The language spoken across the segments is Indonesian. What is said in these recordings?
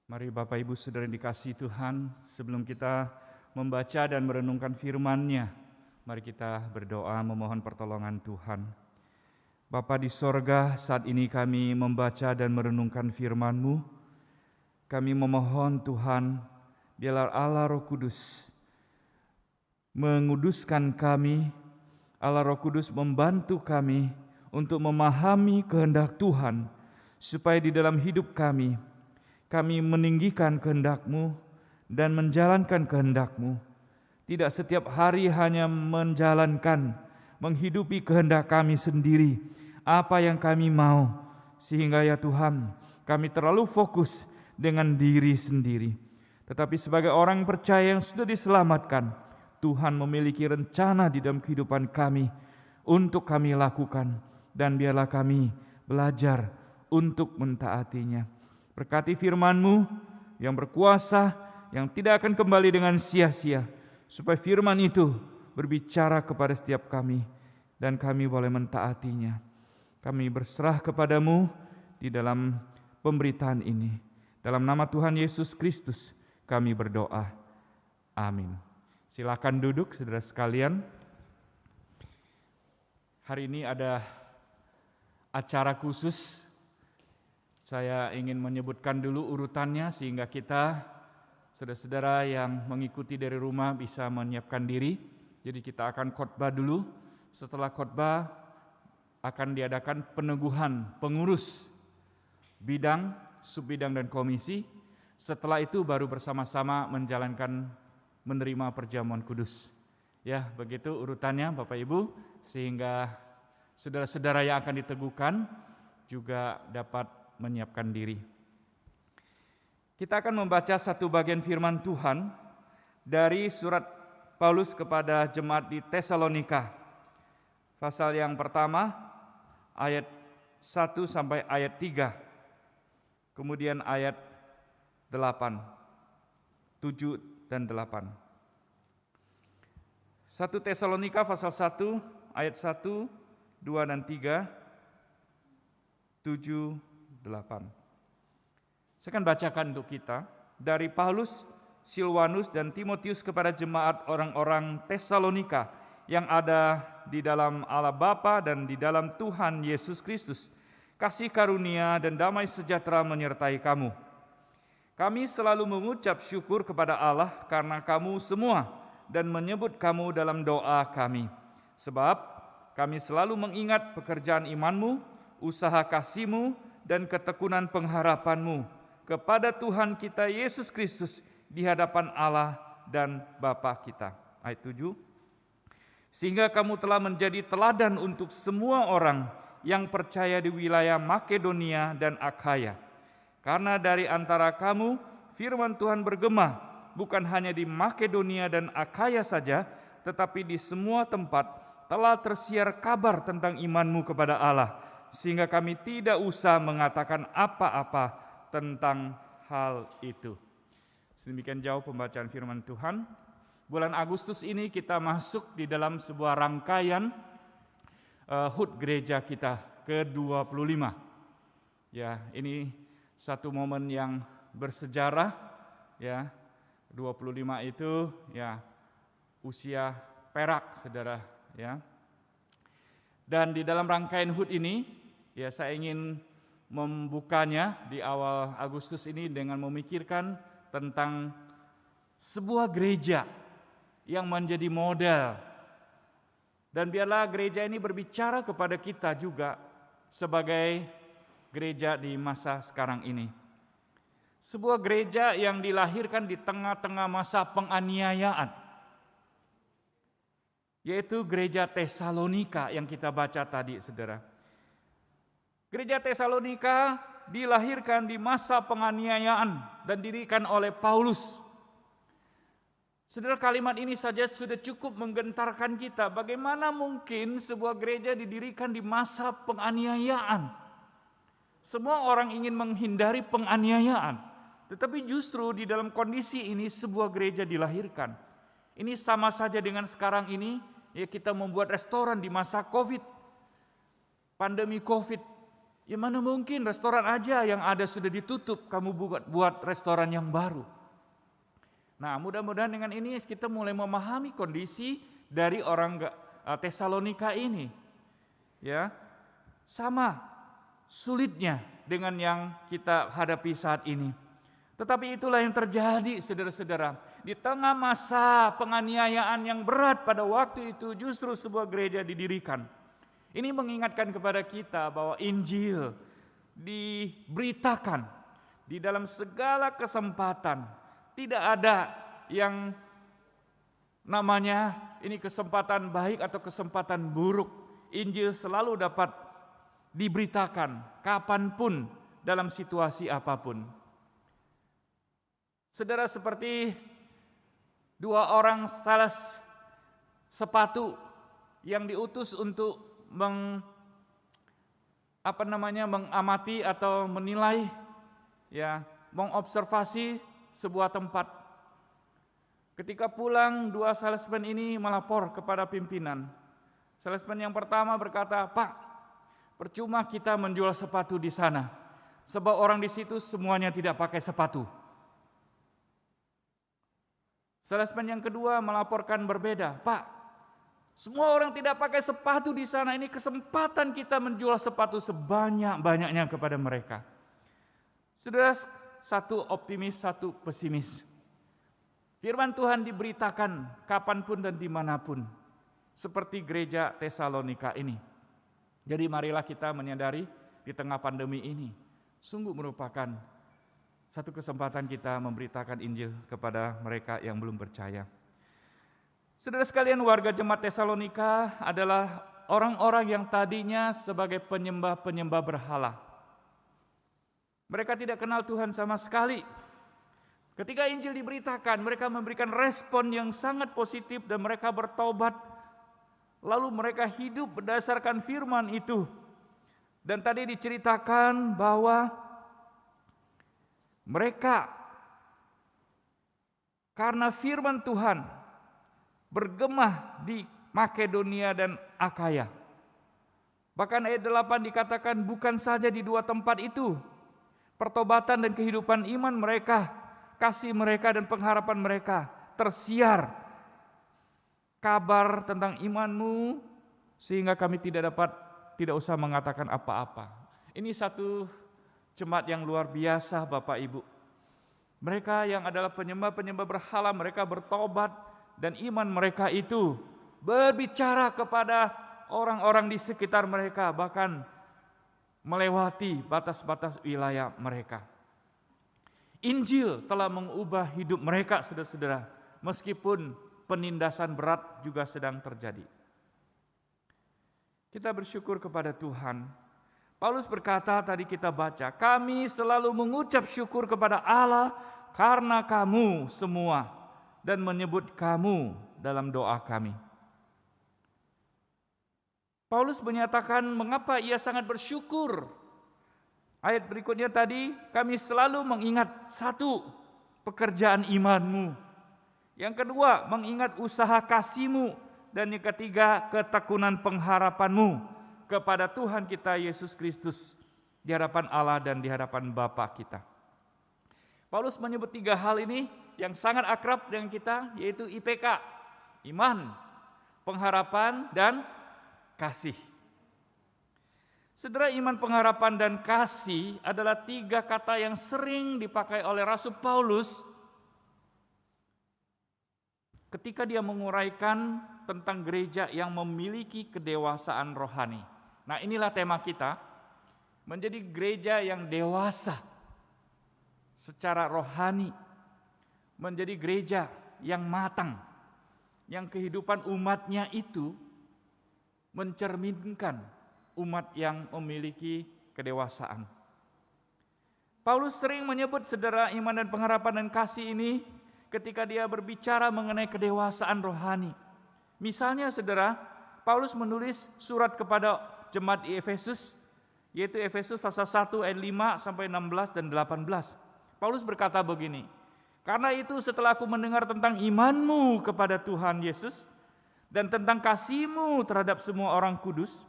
Mari Bapak Ibu Saudara yang dikasihi Tuhan, sebelum kita membaca dan merenungkan firman-Nya, mari kita berdoa memohon pertolongan Tuhan. Bapa di sorga, saat ini kami membaca dan merenungkan firman-Mu. Kami memohon Tuhan, biarlah Allah Roh Kudus menguduskan kami, Allah Roh Kudus membantu kami untuk memahami kehendak Tuhan, supaya di dalam hidup kami meninggikan kehendak-Mu dan menjalankan kehendak-Mu. Tidak setiap hari hanya menjalankan, menghidupi kehendak kami sendiri, apa yang kami mau, sehingga ya Tuhan, kami terlalu fokus dengan diri sendiri. Tetapi sebagai orang percaya yang sudah diselamatkan, Tuhan memiliki rencana di dalam kehidupan kami untuk kami lakukan, dan biarlah kami belajar untuk mentaatinya. Berkati firman-Mu yang berkuasa, yang tidak akan kembali dengan sia-sia, supaya firman itu berbicara kepada setiap kami, dan kami boleh mentaatinya. Kami berserah kepadamu di dalam pemberitaan ini. Dalam nama Tuhan Yesus Kristus kami berdoa. Amin. Silakan duduk saudara sekalian. Hari ini ada acara khusus. Saya ingin menyebutkan dulu urutannya sehingga kita, saudara-saudara yang mengikuti dari rumah bisa menyiapkan diri. Jadi kita akan khotbah dulu. Setelah khotbah akan diadakan peneguhan pengurus bidang, subbidang dan komisi. Setelah itu baru bersama-sama menjalankan menerima perjamuan kudus. Ya, begitu urutannya Bapak Ibu, sehingga saudara-saudara yang akan diteguhkan juga dapat menyiapkan diri. Kita akan membaca satu bagian firman Tuhan dari surat Paulus kepada jemaat di Tesalonika. Pasal yang pertama ayat 1 sampai ayat 3. Kemudian ayat 8, 7 dan 8. 1 Tesalonika pasal 1 ayat 1, 2 dan 3, 7, 8. Saya akan bacakan untuk kita dari Paulus, Silwanus dan Timotius kepada jemaat orang-orang Tesalonika yang ada di dalam Allah Bapa dan di dalam Tuhan Yesus Kristus. Kasih karunia dan damai sejahtera menyertai kamu. Kami selalu mengucap syukur kepada Allah karena kamu semua dan menyebut kamu dalam doa kami. Sebab kami selalu mengingat pekerjaan imanmu, usaha kasihmu, dan ketekunan pengharapanmu kepada Tuhan kita Yesus Kristus di hadapan Allah dan Bapa kita. Ayat 7. Sehingga kamu telah menjadi teladan untuk semua orang yang percaya di wilayah Makedonia dan Akhaya. Karena dari antara kamu firman Tuhan bergema bukan hanya di Makedonia dan Akhaya saja, tetapi di semua tempat telah tersiar kabar tentang imanmu kepada Allah, sehingga kami tidak usah mengatakan apa-apa tentang hal itu. Sedemikian jauh pembacaan firman Tuhan. Bulan Agustus ini kita masuk di dalam sebuah rangkaian HUT gereja kita ke-25. Ya, ini satu momen yang bersejarah, ya. 25 itu ya usia perak, Saudara, ya. Dan di dalam rangkaian HUT ini, ya saya ingin membukanya di awal Agustus ini dengan memikirkan tentang sebuah gereja yang menjadi model. Dan biarlah gereja ini berbicara kepada kita juga sebagai gereja di masa sekarang ini. Sebuah gereja yang dilahirkan di tengah-tengah masa penganiayaan, yaitu gereja Tesalonika yang kita baca tadi, saudara. Gereja Tesalonika dilahirkan di masa penganiayaan dan didirikan oleh Paulus. Saudara, kalimat ini saja sudah cukup menggentarkan kita. Bagaimana mungkin sebuah gereja didirikan di masa penganiayaan? Semua orang ingin menghindari penganiayaan, tetapi justru di dalam kondisi ini sebuah gereja dilahirkan. Ini sama saja dengan sekarang ini, ya kita membuat restoran di masa COVID, pandemi COVID. Ya mana mungkin restoran aja yang ada sudah ditutup, kamu buat restoran yang baru. Nah, mudah-mudahan dengan ini kita mulai memahami kondisi dari orang Tesalonika ini. Ya, sama sulitnya dengan yang kita hadapi saat ini. Tetapi itulah yang terjadi, saudara-saudara. Di tengah masa penganiayaan yang berat pada waktu itu, justru sebuah gereja didirikan. Ini mengingatkan kepada kita bahwa Injil diberitakan di dalam segala kesempatan. Tidak ada yang namanya ini kesempatan baik atau kesempatan buruk. Injil selalu dapat diberitakan kapanpun dalam situasi apapun. Saudara, seperti dua orang sales sepatu yang diutus untuk mengamati atau menilai, ya, mengobservasi sebuah tempat. Ketika pulang, dua salesman ini melapor kepada pimpinan. Salesman yang pertama berkata, "Pak, percuma kita menjual sepatu di sana, sebab orang di situ semuanya tidak pakai sepatu." Salesman yang kedua melaporkan berbeda, "Pak, semua orang tidak pakai sepatu di sana. Ini kesempatan kita menjual sepatu sebanyak-banyaknya kepada mereka." Saudara, satu optimis, satu pesimis. Firman Tuhan diberitakan kapanpun dan dimanapun, seperti gereja Tesalonika ini. Jadi marilah kita menyadari di tengah pandemi ini, sungguh merupakan satu kesempatan kita memberitakan Injil kepada mereka yang belum percaya. Saudara sekalian, warga jemaat Tesalonika adalah orang-orang yang tadinya sebagai penyembah-penyembah berhala. Mereka tidak kenal Tuhan sama sekali. Ketika Injil diberitakan, mereka memberikan respon yang sangat positif dan mereka bertobat. Lalu mereka hidup berdasarkan firman itu. Dan tadi diceritakan bahwa mereka karena firman Tuhan bergema di Makedonia dan Akaya. Bahkan ayat 8 dikatakan bukan saja di dua tempat itu, pertobatan dan kehidupan iman mereka, kasih mereka dan pengharapan mereka tersiar kabar tentang imanmu sehingga kami tidak usah mengatakan apa-apa. Ini satu jemaat yang luar biasa, Bapak Ibu. Mereka yang adalah penyembah-penyembah berhala, mereka bertobat dan iman mereka itu berbicara kepada orang-orang di sekitar mereka, bahkan melewati batas-batas wilayah mereka. Injil telah mengubah hidup mereka, saudara-saudara, meskipun penindasan berat juga sedang terjadi. Kita bersyukur kepada Tuhan. Paulus berkata, tadi kita baca, "Kami selalu mengucap syukur kepada Allah karena kamu semua dan menyebut kamu dalam doa kami." Paulus menyatakan mengapa ia sangat bersyukur. Ayat berikutnya tadi, "Kami selalu mengingat satu, pekerjaan imanmu. Yang kedua, mengingat usaha kasihmu. Dan yang ketiga, ketekunan pengharapanmu kepada Tuhan kita Yesus Kristus di hadapan Allah dan di hadapan Bapa kita." Paulus menyebut tiga hal ini yang sangat akrab dengan kita, yaitu IPK, iman, pengharapan, dan kasih. Saudara, iman, pengharapan, dan kasih adalah tiga kata yang sering dipakai oleh Rasul Paulus ketika dia menguraikan tentang gereja yang memiliki kedewasaan rohani. Nah, inilah tema kita, menjadi gereja yang dewasa secara rohani, menjadi gereja yang matang, yang kehidupan umatnya itu mencerminkan umat yang memiliki kedewasaan. Paulus sering menyebut, saudara, iman dan pengharapan dan kasih ini ketika dia berbicara mengenai kedewasaan rohani. Misalnya, saudara, Paulus menulis surat kepada jemaat di Efesus, yaitu Efesus pasal 1 ayat 5 sampai 16 dan 18. Paulus berkata begini, "Karena itu setelah aku mendengar tentang imanmu kepada Tuhan Yesus dan tentang kasihmu terhadap semua orang kudus,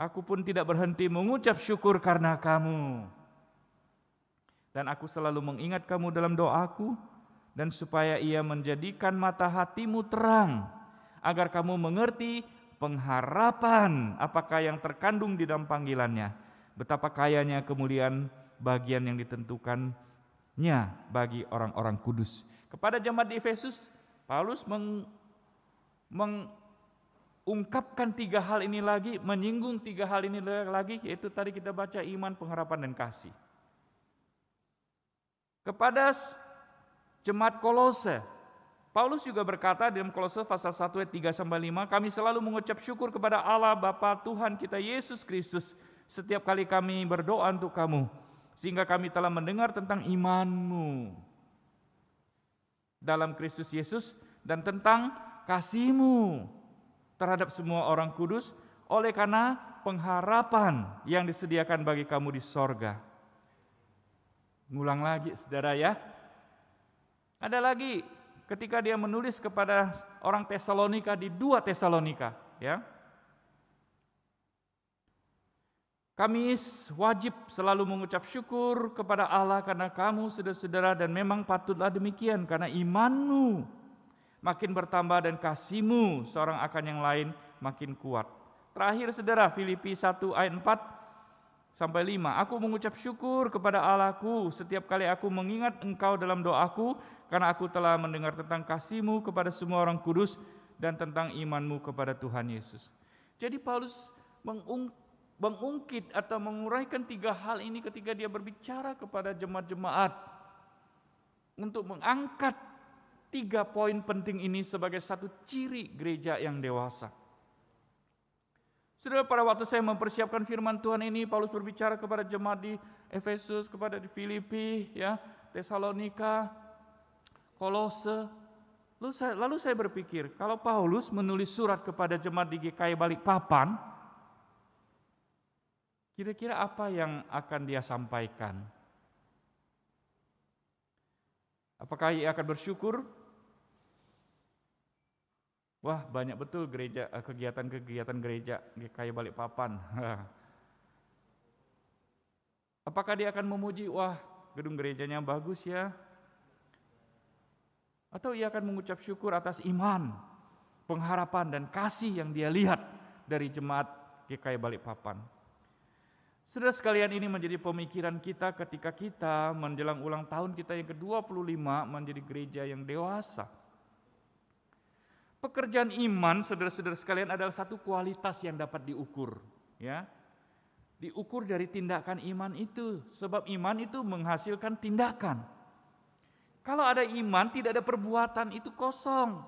Aku pun tidak berhenti mengucap syukur karena kamu. Dan aku selalu mengingat kamu dalam doaku, dan supaya ia menjadikan mata hatimu terang, agar kamu mengerti pengharapan apakah yang terkandung di dalam panggilannya, betapa kayanya kemuliaan bagian yang ditentukannya bagi orang-orang kudus. Kepada jemaat di Efesus, Paulus mengungkapkan 3 hal ini lagi, menyinggung 3 hal ini lagi, yaitu tadi kita baca iman, pengharapan, dan kasih. Kepada jemaat Kolose, Paulus juga berkata dalam Kolose pasal 1 ayat 3-5, kami selalu mengucap syukur kepada Allah Bapa Tuhan kita Yesus Kristus setiap kali kami berdoa untuk kamu, sehingga kami telah mendengar tentang imanmu dalam Kristus Yesus dan tentang kasihmu terhadap semua orang kudus oleh karena pengharapan yang disediakan bagi kamu di sorga. Ngulang lagi saudara ya. Ada lagi ketika dia menulis kepada orang Tesalonika di 2 Tesalonika, ya. Kami wajib selalu mengucap syukur kepada Allah karena kamu saudara-saudara, dan memang patutlah demikian karena imanmu makin bertambah dan kasihmu seorang akan yang lain makin kuat. Terakhir saudara, Filipi 1 ayat 4-5, aku mengucap syukur kepada Allahku setiap kali aku mengingat engkau dalam doaku, karena aku telah mendengar tentang kasihmu kepada semua orang kudus dan tentang imanmu kepada Tuhan Yesus. Jadi Paulus mengungkit atau menguraikan 3 hal ini ketika dia berbicara kepada jemaat-jemaat untuk mengangkat 3 poin penting ini sebagai satu ciri gereja yang dewasa. Saudara, pada waktu saya mempersiapkan firman Tuhan ini, Paulus berbicara kepada jemaat di Efesus, kepada di Filipi, ya, Tesalonika, Kolose. Lalu saya berpikir, kalau Paulus menulis surat kepada jemaat di GKI Balikpapan, kira-kira apa yang akan dia sampaikan? Apakah ia akan bersyukur? Wah, banyak betul gereja, kegiatan-kegiatan gereja GKI Balikpapan. Apakah dia akan memuji, wah gedung gerejanya bagus ya? Atau ia akan mengucap syukur atas iman, pengharapan, dan kasih yang dia lihat dari jemaat GKI Balikpapan. Saudara sekalian, ini menjadi pemikiran kita ketika kita menjelang ulang tahun kita yang ke-25 menjadi gereja yang dewasa. Pekerjaan iman, saudara-saudara sekalian, adalah satu kualitas yang dapat diukur, ya. Diukur dari tindakan iman itu, sebab iman itu menghasilkan tindakan. Kalau ada iman, tidak ada perbuatan, itu kosong.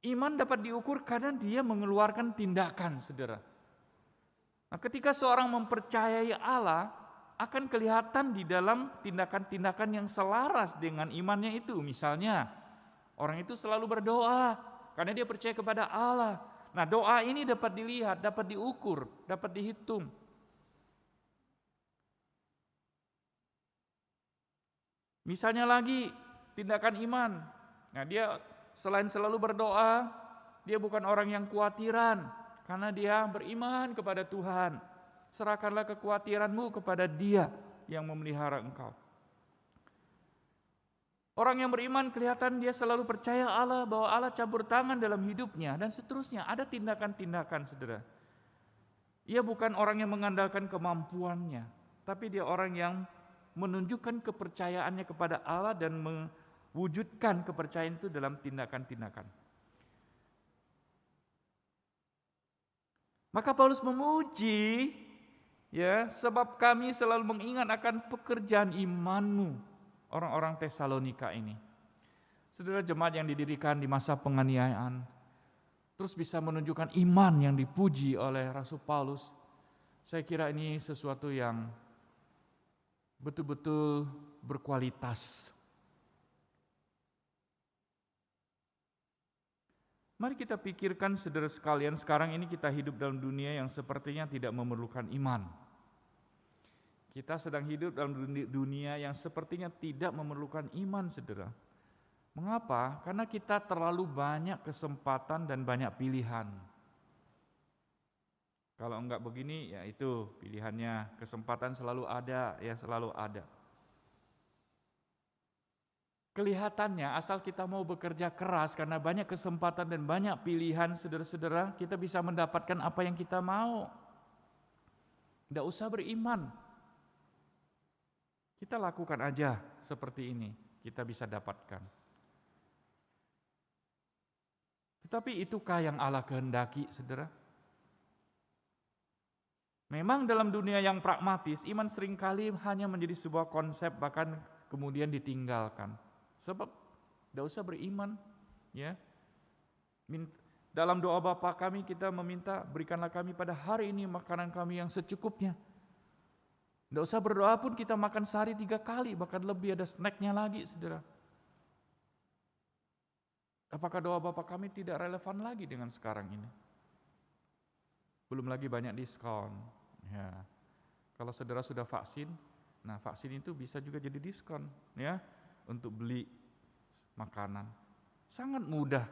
Iman dapat diukur karena dia mengeluarkan tindakan, saudara. Nah, ketika seorang mempercayai Allah, akan kelihatan di dalam tindakan-tindakan yang selaras dengan imannya itu. Misalnya, orang itu selalu berdoa karena dia percaya kepada Allah. Nah, doa ini dapat dilihat, dapat diukur, dapat dihitung. Misalnya lagi, tindakan iman. Nah, dia selain selalu berdoa, dia bukan orang yang kuatiran, karena dia beriman kepada Tuhan. Serahkanlah kekhawatiranmu kepada Dia yang memelihara engkau. Orang yang beriman kelihatan dia selalu percaya Allah, bahwa Allah campur tangan dalam hidupnya, dan seterusnya. Ada tindakan-tindakan, saudara. Ia bukan orang yang mengandalkan kemampuannya, tapi dia orang yang menunjukkan kepercayaannya kepada Allah dan mewujudkan kepercayaan itu dalam tindakan-tindakan. Maka Paulus memuji, ya, sebab kami selalu mengingat akan pekerjaan imanmu, orang-orang Tesalonika ini. Saudara, jemaat yang didirikan di masa penganiayaan, terus bisa menunjukkan iman yang dipuji oleh Rasul Paulus. Saya kira ini sesuatu yang betul-betul berkualitas. Mari kita pikirkan, saudara sekalian, sekarang ini kita hidup dalam dunia yang sepertinya tidak memerlukan iman. Kita sedang hidup dalam dunia yang sepertinya tidak memerlukan iman, saudara. Mengapa? Karena kita terlalu banyak kesempatan dan banyak pilihan. Kalau enggak begini, ya itu pilihannya. Kesempatan selalu ada, ya selalu ada. Kelihatannya asal kita mau bekerja keras karena banyak kesempatan dan banyak pilihan, saudara-saudara, kita bisa mendapatkan apa yang kita mau. Tidak usah beriman. Kita lakukan aja seperti ini, kita bisa dapatkan. Tetapi itukah yang Allah kehendaki, saudara? Memang dalam dunia yang pragmatis, iman seringkali hanya menjadi sebuah konsep bahkan kemudian ditinggalkan. Sebab tidak usah beriman, ya. Dalam doa Bapa kami kita meminta, berikanlah kami pada hari ini makanan kami yang secukupnya. Tidak usah berdoa pun kita makan sehari 3 kali, bahkan lebih, ada snacknya lagi, saudara. Apakah doa Bapa kami tidak relevan lagi dengan sekarang ini? Belum lagi banyak diskon. Ya, kalau saudara sudah vaksin, nah vaksin itu bisa juga jadi diskon, ya, untuk beli makanan. Sangat mudah.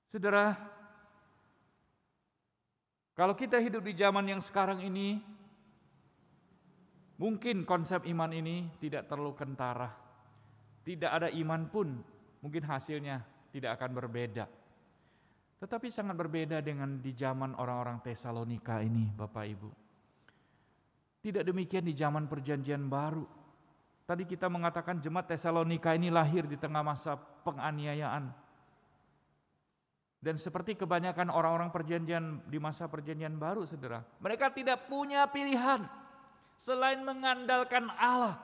Saudara, kalau kita hidup di zaman yang sekarang ini, mungkin konsep iman ini tidak terlalu kentara. Tidak ada iman pun, mungkin hasilnya tidak akan berbeda. Tetapi sangat berbeda dengan di zaman orang-orang Tesalonika ini, Bapak Ibu. Tidak demikian di zaman perjanjian baru. Tadi kita mengatakan jemaat Tesalonika ini lahir di tengah masa penganiayaan. Dan seperti kebanyakan orang-orang perjanjian di masa perjanjian baru, saudara, mereka tidak punya pilihan selain mengandalkan Allah.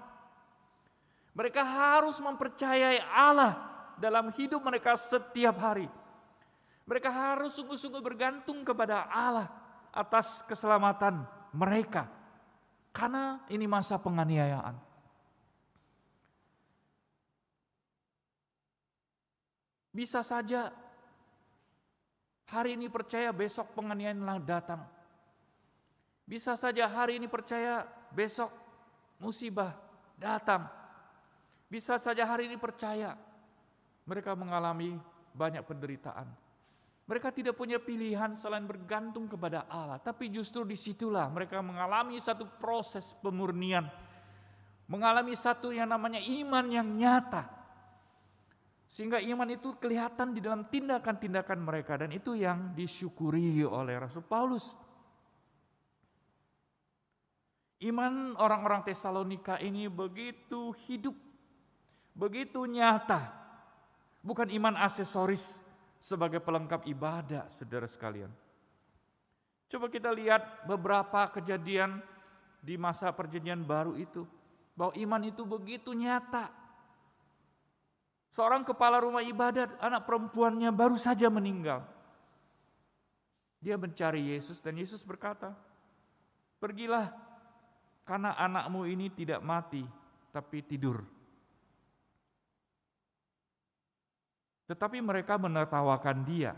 Mereka harus mempercayai Allah dalam hidup mereka setiap hari. Mereka harus sungguh-sungguh bergantung kepada Allah atas keselamatan mereka. Karena ini masa penganiayaan. Bisa saja hari ini percaya, besok penganiayaan datang. Bisa saja hari ini percaya, besok musibah datang. Bisa saja hari ini percaya, mereka mengalami banyak penderitaan. Mereka tidak punya pilihan selain bergantung kepada Allah. Tapi justru disitulah mereka mengalami satu proses pemurnian. Mengalami satu yang namanya iman yang nyata. Sehingga iman itu kelihatan di dalam tindakan-tindakan mereka. Dan itu yang disyukuri oleh Rasul Paulus. Iman orang-orang Tesalonika ini begitu hidup. Begitu nyata. Bukan iman aksesoris sebagai pelengkap ibadah, saudara sekalian. Coba kita lihat beberapa kejadian di masa perjanjian baru itu, bahwa iman itu begitu nyata. Seorang kepala rumah ibadat, anak perempuannya baru saja meninggal. Dia mencari Yesus dan Yesus berkata, "Pergilah, karena anakmu ini tidak mati, tapi tidur." Tetapi mereka menertawakan dia.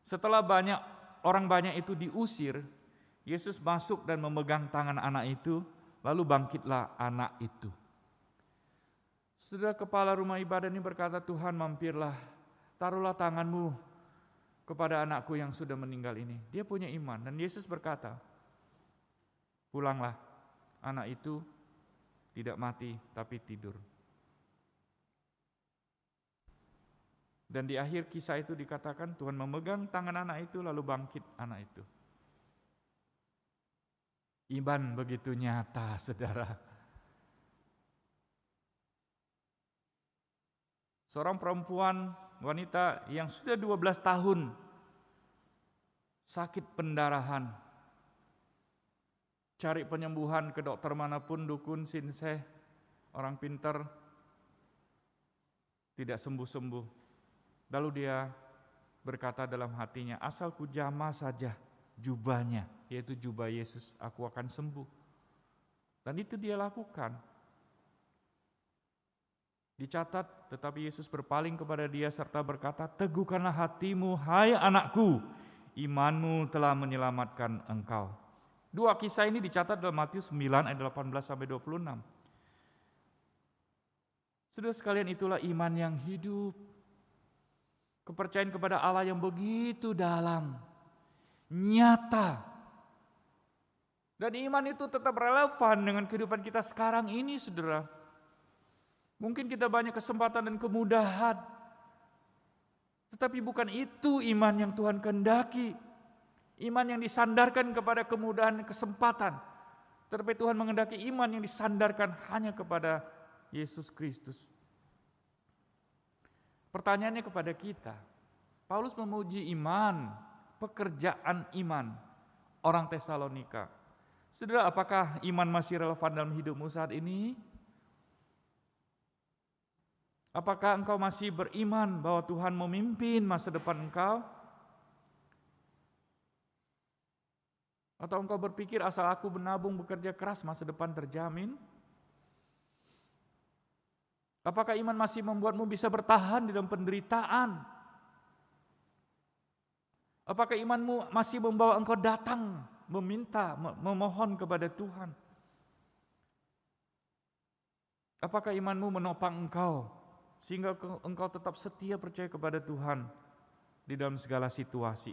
Setelah orang banyak itu diusir, Yesus masuk dan memegang tangan anak itu, lalu bangkitlah anak itu. Saudara, kepala rumah ibadah ini berkata, "Tuhan, mampirlah, taruhlah tanganmu kepada anakku yang sudah meninggal ini." Dia punya iman dan Yesus berkata, "Pulanglah, anak itu tidak mati tapi tidur." Dan di akhir kisah itu dikatakan Tuhan memegang tangan anak itu lalu bangkit anak itu. Iman begitu nyata, saudara. Seorang perempuan wanita yang sudah 12 tahun sakit pendarahan. Cari penyembuhan ke dokter manapun, dukun, sinseh, orang pintar, tidak sembuh-sembuh. Lalu dia berkata dalam hatinya, "Asal ku jamah saja jubahnya," yaitu jubah Yesus, "aku akan sembuh." Dan itu dia lakukan. Dicatat, tetapi Yesus berpaling kepada dia serta berkata, "Teguhkanlah hatimu, hai anakku, imanmu telah menyelamatkan engkau." Dua kisah ini dicatat dalam Matius 9 ayat 18-26. Saudara sekalian, itulah iman yang hidup. Kepercayaan kepada Allah yang begitu dalam, nyata. Dan iman itu tetap relevan dengan kehidupan kita sekarang ini, saudara. Mungkin kita banyak kesempatan dan kemudahan, tetapi bukan itu iman yang Tuhan kehendaki. Iman yang disandarkan kepada kemudahan dan kesempatan. Tetapi Tuhan menghendaki iman yang disandarkan hanya kepada Yesus Kristus. Pertanyaannya kepada kita, Paulus memuji iman, pekerjaan iman orang Tesalonika. Saudara, apakah iman masih relevan dalam hidupmu saat ini? Apakah engkau masih beriman bahwa Tuhan memimpin masa depan engkau? Atau engkau berpikir asal aku menabung bekerja keras masa depan terjamin? Apakah iman masih membuatmu bisa bertahan di dalam penderitaan? Apakah imanmu masih membawa engkau datang, meminta, memohon kepada Tuhan? Apakah imanmu menopang engkau, sehingga engkau tetap setia percaya kepada Tuhan di dalam segala situasi?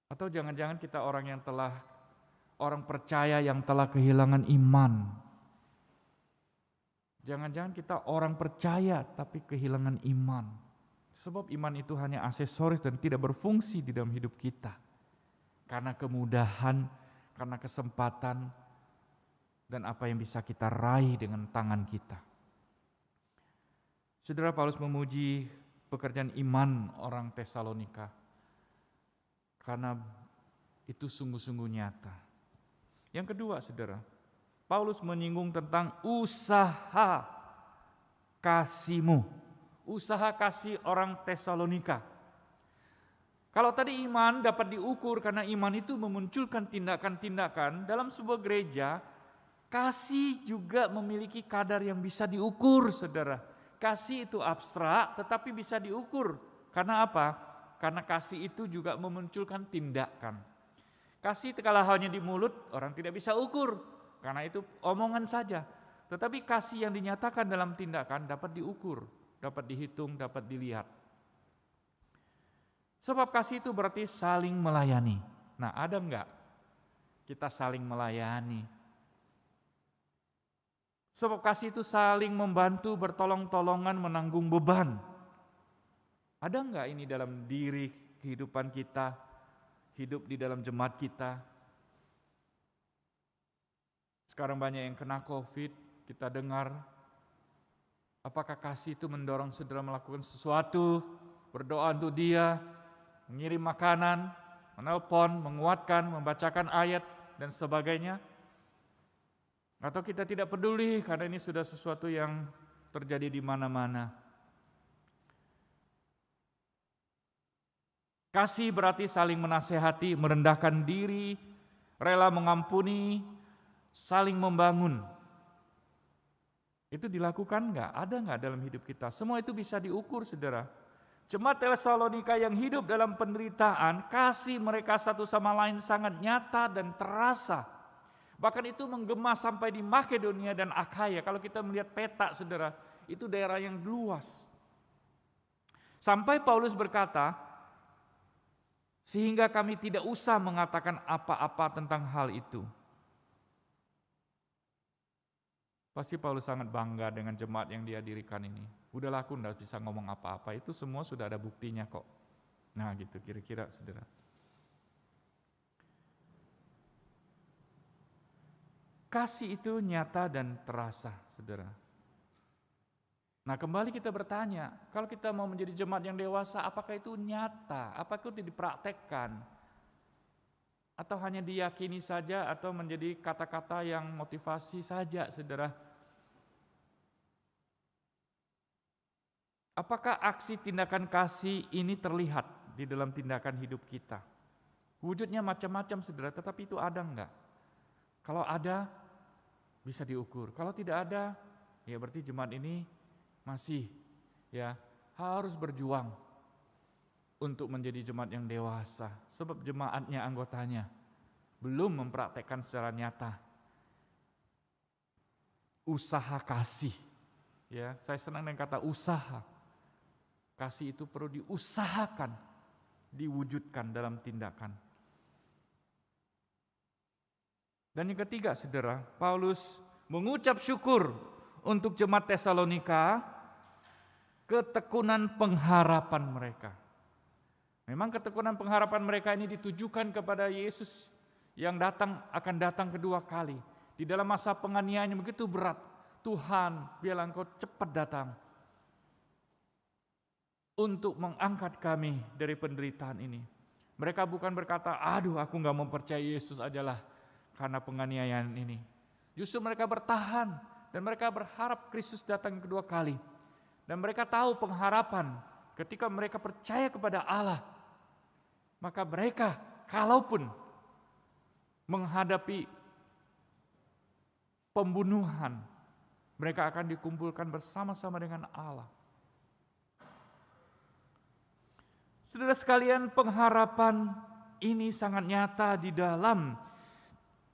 Atau jangan-jangan kita orang percaya yang telah kehilangan iman? Jangan-jangan kita orang percaya tapi kehilangan iman. Sebab iman itu hanya aksesoris dan tidak berfungsi di dalam hidup kita. Karena kemudahan, karena kesempatan, dan apa yang bisa kita raih dengan tangan kita. Saudara, Paulus memuji pekerjaan iman orang Tesalonika. Karena itu sungguh-sungguh nyata. Yang kedua, saudara, Paulus menyinggung tentang usaha kasihmu, usaha kasih orang Tesalonika. Kalau tadi iman dapat diukur karena iman itu memunculkan tindakan-tindakan dalam sebuah gereja, kasih juga memiliki kadar yang bisa diukur, saudara. Kasih itu abstrak tetapi bisa diukur. Karena apa? Karena kasih itu juga memunculkan tindakan. Kasih kalau hanya di mulut orang tidak bisa ukur. Karena itu omongan saja. Tetapi kasih yang dinyatakan dalam tindakan dapat diukur, dapat dihitung, dapat dilihat. Sebab kasih itu berarti saling melayani. Nah, ada enggak kita saling melayani? Sebab kasih itu saling membantu, bertolong-tolongan, menanggung beban. Ada enggak ini dalam diri kehidupan kita, hidup di dalam jemaat kita? Sekarang banyak yang kena COVID, kita dengar. Apakah kasih itu mendorong saudara melakukan sesuatu, berdoa untuk dia, mengirim makanan, menelpon, menguatkan, membacakan ayat, dan sebagainya? Atau kita tidak peduli karena ini sudah sesuatu yang terjadi di mana-mana? Kasih berarti saling menasehati, merendahkan diri, rela mengampuni, saling membangun. Itu dilakukan enggak? Ada enggak dalam hidup kita? Semua itu bisa diukur, saudara. Jemaat Tesalonika yang hidup dalam penderitaan, kasih mereka satu sama lain sangat nyata dan terasa. Bahkan itu menggema sampai di Makedonia dan Akhaya. Kalau kita melihat peta, saudara, itu daerah yang luas. Sampai Paulus berkata, sehingga kami tidak usah mengatakan apa-apa tentang hal itu. Pasti Paulus sangat bangga dengan jemaat yang dia dirikan ini. Udahlah, aku tidak bisa ngomong apa-apa, itu semua sudah ada buktinya kok. Nah gitu kira-kira, saudara. Kasih itu nyata dan terasa, saudara. Nah kembali kita bertanya, kalau kita mau menjadi jemaat yang dewasa, apakah itu nyata? Apakah itu dipraktekkan? Atau hanya diyakini saja atau menjadi kata-kata yang motivasi saja, saudara? Apakah aksi tindakan kasih ini terlihat di dalam tindakan hidup kita? Wujudnya macam-macam, saudara, tetapi itu ada enggak? Kalau ada, bisa diukur. Kalau tidak ada, ya berarti jemaat ini masih harus berjuang untuk menjadi jemaat yang dewasa. Sebab jemaatnya, anggotanya belum mempraktekkan secara nyata usaha kasih. Ya, saya senang dengan kata usaha. Kasih itu perlu diusahakan, diwujudkan dalam tindakan. Dan yang ketiga, saudara, Paulus mengucap syukur untuk jemaat Tesalonika, ketekunan pengharapan mereka. Memang ketekunan pengharapan mereka ini ditujukan kepada Yesus yang akan datang kedua kali. Di dalam masa penganiayaan yang begitu berat, Tuhan, biarlah Engkau cepat datang untuk mengangkat kami dari penderitaan ini. Mereka bukan berkata, aduh aku gak mau percaya Yesus ajalah karena penganiayaan ini. Justru mereka bertahan dan mereka berharap Kristus datang kedua kali. Dan mereka tahu pengharapan ketika mereka percaya kepada Allah, maka mereka kalaupun menghadapi pembunuhan, mereka akan dikumpulkan bersama-sama dengan Allah. Saudara sekalian, pengharapan ini sangat nyata di dalam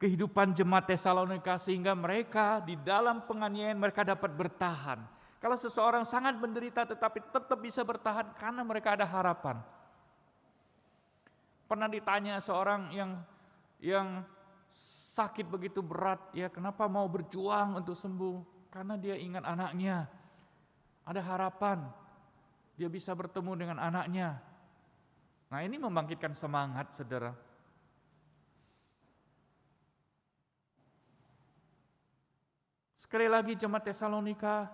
kehidupan jemaat Tesalonika sehingga mereka di dalam penganiayaan mereka dapat bertahan. Kalau seseorang sangat menderita tetapi tetap bisa bertahan karena mereka ada harapan. Pernah ditanya seorang yang sakit begitu berat, ya kenapa mau berjuang untuk sembuh? Karena dia ingat anaknya. Ada harapan. Dia bisa bertemu dengan anaknya. Nah, ini membangkitkan semangat, saudara. Sekali lagi jemaat Tesalonika,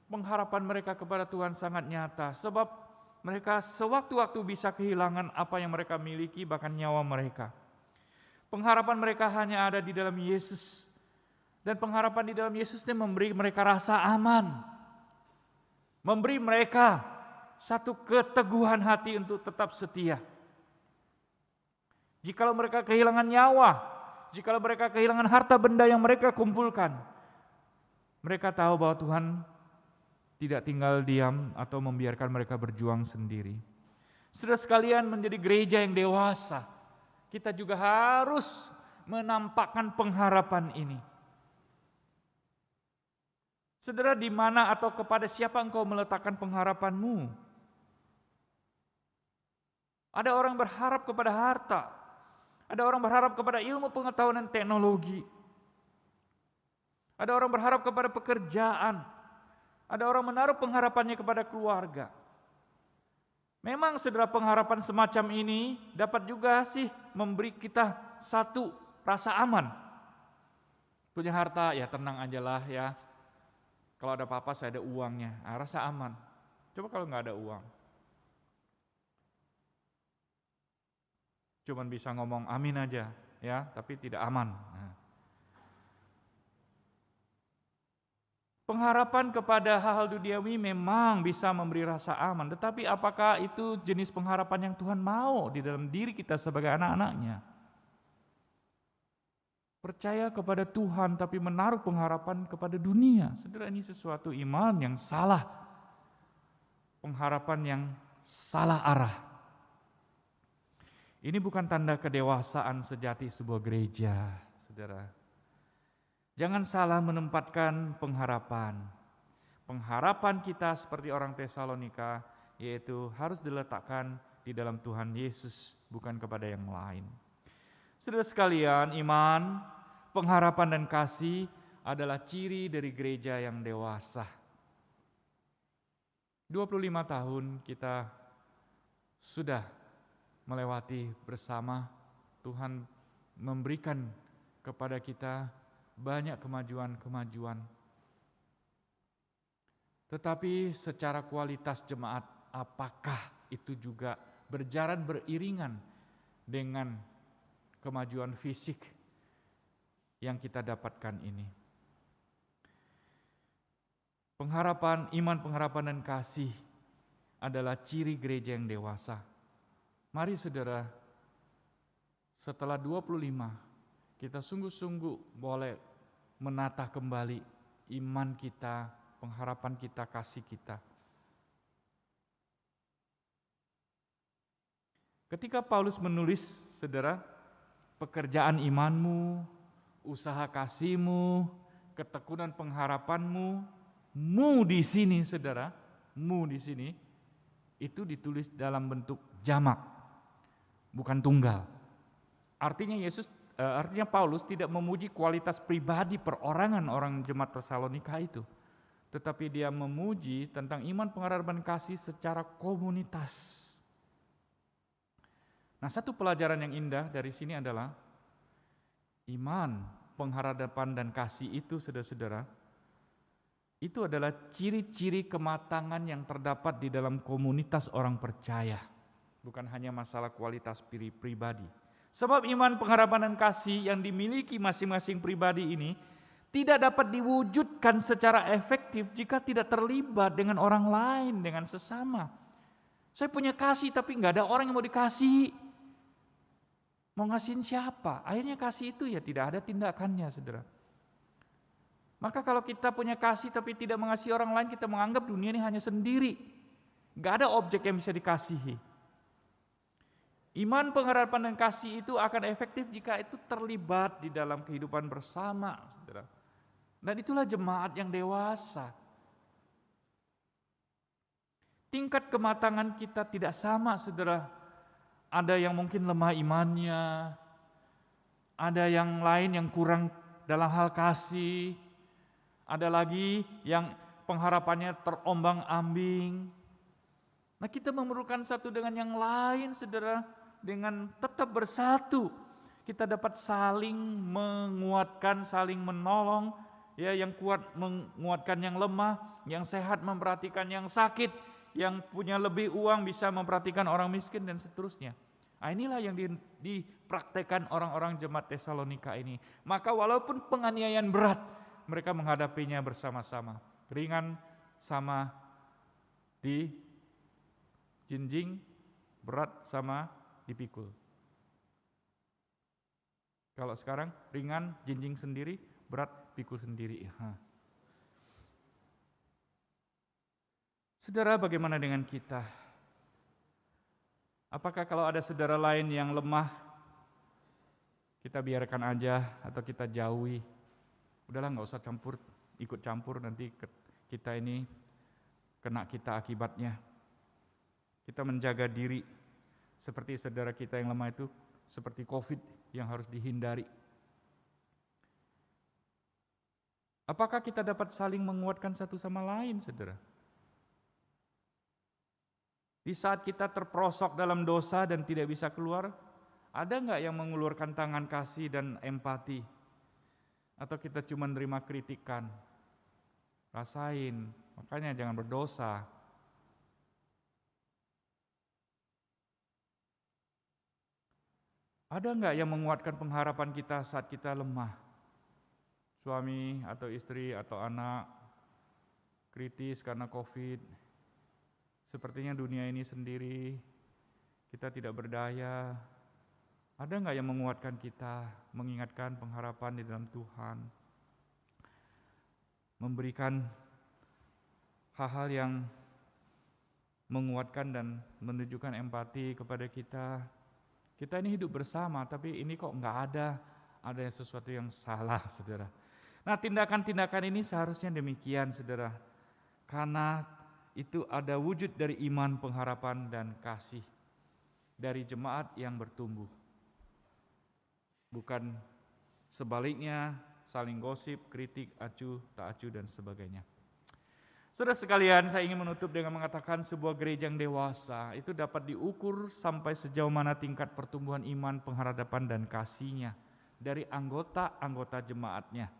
pengharapan mereka kepada Tuhan sangat nyata. Sebab mereka sewaktu-waktu bisa kehilangan apa yang mereka miliki, bahkan nyawa mereka. Pengharapan mereka hanya ada di dalam Yesus. Dan pengharapan di dalam Yesus ini memberi mereka rasa aman. Memberi mereka satu keteguhan hati untuk tetap setia. Jikalau mereka kehilangan nyawa, jikalau mereka kehilangan harta benda yang mereka kumpulkan, mereka tahu bahwa Tuhan tidak tinggal diam atau membiarkan mereka berjuang sendiri. Saudara sekalian, menjadi gereja yang dewasa, kita juga harus menampakkan pengharapan ini. Saudara, di mana atau kepada siapa engkau meletakkan pengharapanmu? Ada orang berharap kepada harta, ada orang berharap kepada ilmu pengetahuan dan teknologi, ada orang berharap kepada pekerjaan, ada orang menaruh pengharapannya kepada keluarga. Memang saudara, pengharapan semacam ini dapat juga sih memberi kita satu rasa aman. Punya harta, ya tenang aja lah ya. Kalau ada apa-apa saya ada uangnya, rasa aman. Coba kalau nggak ada uang, cuman bisa ngomong amin aja ya, tapi tidak aman. Pengharapan kepada hal-hal duniawi memang bisa memberi rasa aman, tetapi apakah itu jenis pengharapan yang Tuhan mau di dalam diri kita sebagai anak-anaknya? Percaya kepada Tuhan tapi menaruh pengharapan kepada dunia. Saudara, ini sesuatu iman yang salah. Pengharapan yang salah arah. Ini bukan tanda kedewasaan sejati sebuah gereja, saudara. Jangan salah menempatkan pengharapan. Pengharapan kita seperti orang Tesalonika, yaitu harus diletakkan di dalam Tuhan Yesus, bukan kepada yang lain. Saudara sekalian, iman, pengharapan dan kasih adalah ciri dari gereja yang dewasa. 25 tahun kita sudah melewati bersama. Tuhan memberikan kepada kita banyak kemajuan-kemajuan. Tetapi secara kualitas jemaat, apakah itu juga berjalan beriringan dengan kemajuan fisik yang kita dapatkan ini? Pengharapan, iman, pengharapan, dan kasih adalah ciri gereja yang dewasa. Mari saudara, setelah 25, kita sungguh-sungguh boleh menata kembali iman kita, pengharapan kita, kasih kita. Ketika Paulus menulis, saudara, pekerjaan imanmu, usaha kasihmu, ketekunan pengharapanmu, mu di sini, saudara, mu di sini, itu ditulis dalam bentuk jamak, bukan tunggal. Artinya Paulus tidak memuji kualitas pribadi perorangan orang jemaat Tesalonika itu, tetapi dia memuji tentang iman, pengharapan, kasih secara komunitas. Nah, satu pelajaran yang indah dari sini adalah iman, pengharapan, dan kasih itu, saudara-saudara, itu adalah ciri-ciri kematangan yang terdapat di dalam komunitas orang percaya, bukan hanya masalah kualitas pribadi. Sebab iman, pengharapan, dan kasih yang dimiliki masing-masing pribadi ini tidak dapat diwujudkan secara efektif jika tidak terlibat dengan orang lain, dengan sesama. Saya punya kasih tapi nggak ada orang yang mau dikasih. Mau ngasihin siapa? Akhirnya kasih itu ya tidak ada tindakannya, saudara. Maka kalau kita punya kasih tapi tidak mengasihi orang lain, kita menganggap dunia ini hanya sendiri. Gak ada objek yang bisa dikasihi. Iman, pengharapan, dan kasih itu akan efektif jika itu terlibat di dalam kehidupan bersama, saudara. Dan itulah jemaat yang dewasa. Tingkat kematangan kita tidak sama, saudara. Ada yang mungkin lemah imannya, ada yang lain yang kurang dalam hal kasih, ada lagi yang pengharapannya terombang-ambing. Nah, kita memerlukan satu dengan yang lain, saudara, dengan tetap bersatu. Kita dapat saling menguatkan, saling menolong, ya, yang kuat menguatkan yang lemah, yang sehat memperhatikan yang sakit, yang punya lebih uang bisa memperhatikan orang miskin, dan seterusnya. Nah, inilah yang dipraktekkan orang-orang jemaat Tesalonika ini. Maka walaupun penganiayaan berat, mereka menghadapinya bersama-sama. Ringan sama dijinjing, berat sama dipikul. Kalau sekarang ringan, jinjing sendiri, berat, pikul sendiri. Saudara, bagaimana dengan kita? Apakah kalau ada saudara lain yang lemah, kita biarkan aja atau kita jauhi? Udahlah, nggak usah ikut campur, nanti kita ini kena kita akibatnya. Kita menjaga diri seperti saudara kita yang lemah itu, seperti COVID yang harus dihindari. Apakah kita dapat saling menguatkan satu sama lain, saudara? Di saat kita terperosok dalam dosa dan tidak bisa keluar, ada nggak yang mengulurkan tangan kasih dan empati? Atau kita cuma nerima kritikan? Rasain, makanya jangan berdosa. Ada nggak yang menguatkan pengharapan kita saat kita lemah? Suami atau istri atau anak kritis karena COVID. Sepertinya dunia ini sendiri, kita tidak berdaya. Ada nggak yang menguatkan kita, mengingatkan pengharapan di dalam Tuhan, memberikan hal-hal yang menguatkan dan menunjukkan empati kepada kita? Kita ini hidup bersama, tapi ini kok nggak ada sesuatu yang salah, saudara. Nah, tindakan-tindakan ini seharusnya demikian, saudara, karena itu ada wujud dari iman, pengharapan, dan kasih dari jemaat yang bertumbuh. Bukan sebaliknya, saling gosip, kritik, acuh, tak acuh, dan sebagainya. Saudara sekalian, saya ingin menutup dengan mengatakan sebuah gereja yang dewasa itu dapat diukur sampai sejauh mana tingkat pertumbuhan iman, pengharapan, dan kasihnya dari anggota-anggota jemaatnya.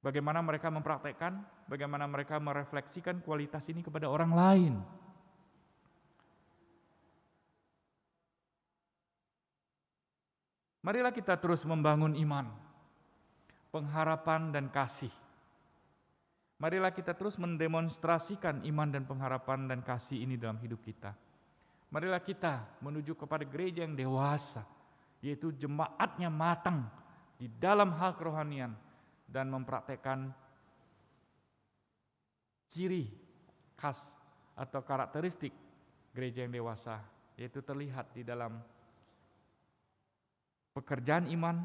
Bagaimana mereka mempraktekkan, bagaimana mereka merefleksikan kualitas ini kepada orang lain. Marilah kita terus membangun iman, pengharapan, dan kasih. Marilah kita terus mendemonstrasikan iman dan pengharapan dan kasih ini dalam hidup kita. Marilah kita menuju kepada gereja yang dewasa, yaitu jemaatnya matang di dalam hal kerohanian, dan mempraktekkan ciri khas atau karakteristik gereja yang dewasa, yaitu terlihat di dalam pekerjaan iman,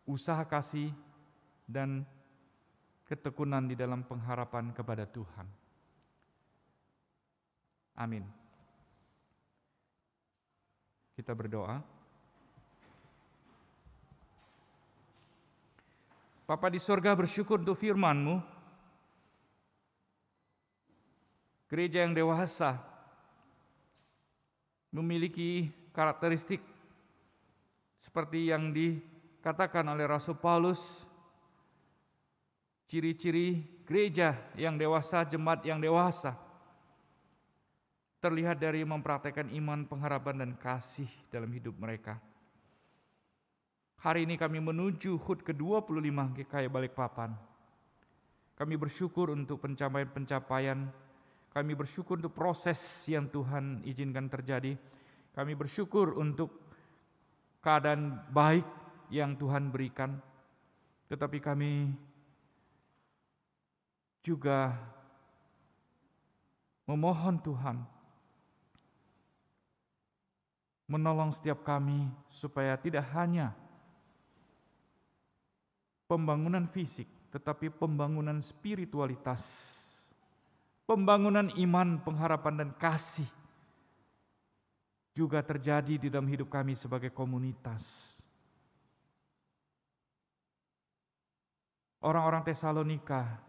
usaha kasih, dan ketekunan di dalam pengharapan kepada Tuhan. Amin. Kita berdoa. Bapa di sorga, bersyukur untuk firman-Mu. Gereja yang dewasa memiliki karakteristik seperti yang dikatakan oleh Rasul Paulus, ciri-ciri gereja yang dewasa, jemaat yang dewasa, terlihat dari mempraktekkan iman, pengharapan, dan kasih dalam hidup mereka. Hari ini kami menuju HUT ke-25 GKI Balikpapan. Kami bersyukur untuk pencapaian-pencapaian. Kami bersyukur untuk proses yang Tuhan izinkan terjadi. Kami bersyukur untuk keadaan baik yang Tuhan berikan. Tetapi kami juga memohon Tuhan menolong setiap kami supaya tidak hanya pembangunan fisik, tetapi pembangunan spiritualitas, pembangunan iman, pengharapan, dan kasih juga terjadi di dalam hidup kami sebagai komunitas. Orang-orang Tesalonika,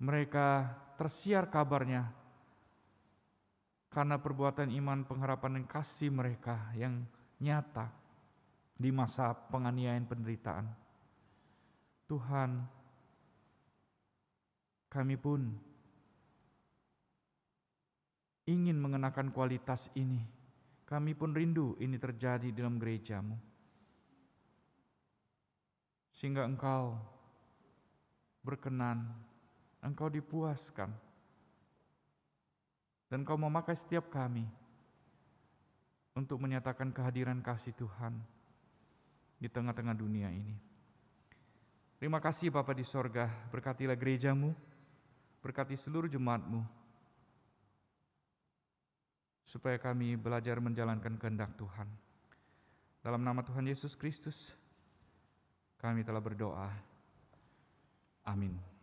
mereka tersiar kabarnya karena perbuatan iman, pengharapan, dan kasih mereka yang nyata di masa penganiayaan, penderitaan. Tuhan, kami pun ingin mengenakan kualitas ini. Kami pun rindu ini terjadi dalam gereja-Mu. Sehingga Engkau berkenan, Engkau dipuaskan, dan Engkau memakai setiap kami untuk menyatakan kehadiran kasih Tuhan di tengah-tengah dunia ini. Terima kasih Bapa di sorga, berkatilah gereja-Mu, berkati seluruh jemaat-Mu, supaya kami belajar menjalankan kehendak Tuhan. Dalam nama Tuhan Yesus Kristus, kami telah berdoa. Amin.